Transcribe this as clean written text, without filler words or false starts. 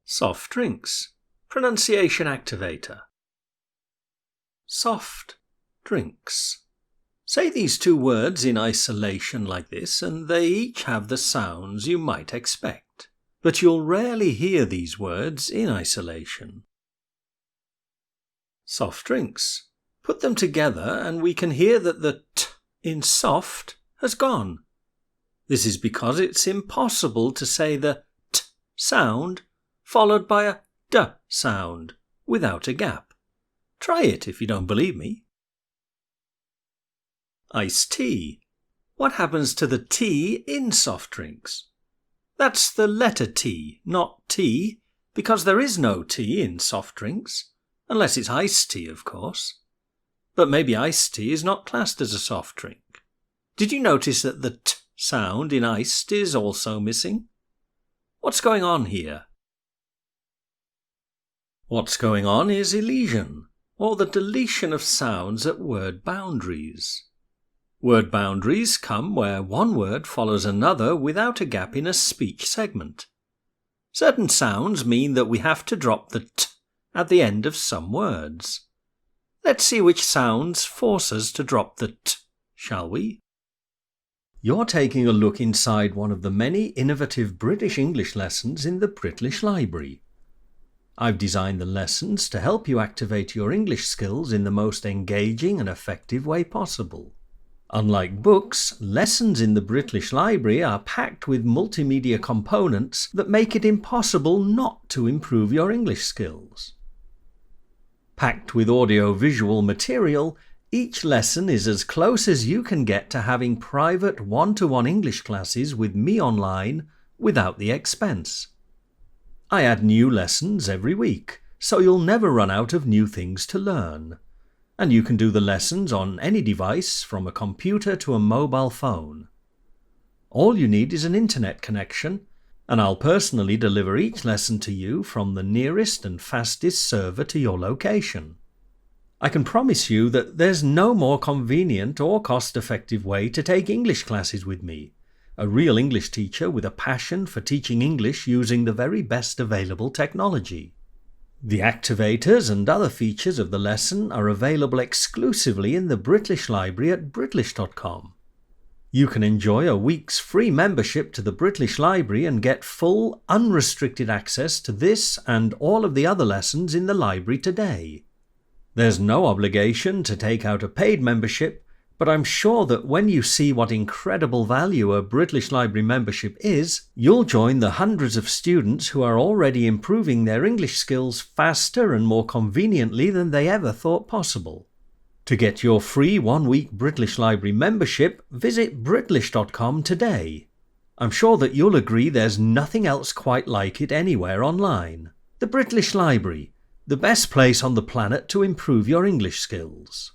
Soft drinks. Pronunciation activator. Soft drinks. Say these two words in isolation like this, and they each have the sounds you might expect. But you'll rarely hear these words in isolation. Soft drinks. Put them together and we can hear that the t in soft has gone. This is because it's impossible to say the t sound followed by a d sound without a gap. Try it if you don't believe me. Iced tea. What happens to the T in soft drinks? That's the letter T, not T, because there is no T in soft drinks, unless it's iced tea, of course. But maybe iced tea is not classed as a soft drink. Did you notice that the T sound in iced is also missing? What's going on here? What's going on is elision, or the deletion of sounds at word boundaries. Word boundaries come where one word follows another without a gap in a speech segment. Certain sounds mean that we have to drop the t at the end of some words. Let's see which sounds force us to drop the t, shall we? You're taking a look inside one of the many innovative British English lessons in the British Library. I've designed the lessons to help you activate your English skills in the most engaging and effective way possible. Unlike books, lessons in the British Library are packed with multimedia components that make it impossible not to improve your English skills. Packed with audio-visual material, each lesson is as close as you can get to having private one-to-one English classes with me online without the expense. I add new lessons every week, so you'll never run out of new things to learn. And you can do the lessons on any device from a computer to a mobile phone. All you need is an internet connection, and I'll personally deliver each lesson to you from the nearest and fastest server to your location. I can promise you that there's no more convenient or cost-effective way to take English classes with me, a real English teacher with a passion for teaching English using the very best available technology. The activators and other features of the lesson are available exclusively in the British Library at British.com. You can enjoy a week's free membership to the British Library and get full, unrestricted access to this and all of the other lessons in the library today. There's no obligation to take out a paid membership, but I'm sure that when you see what incredible value a British Library membership is, you'll join the hundreds of students who are already improving their English skills faster and more conveniently than they ever thought possible. To get your free one-week British Library membership, visit British.com today. I'm sure that you'll agree there's nothing else quite like it anywhere online. The British Library, the best place on the planet to improve your English skills.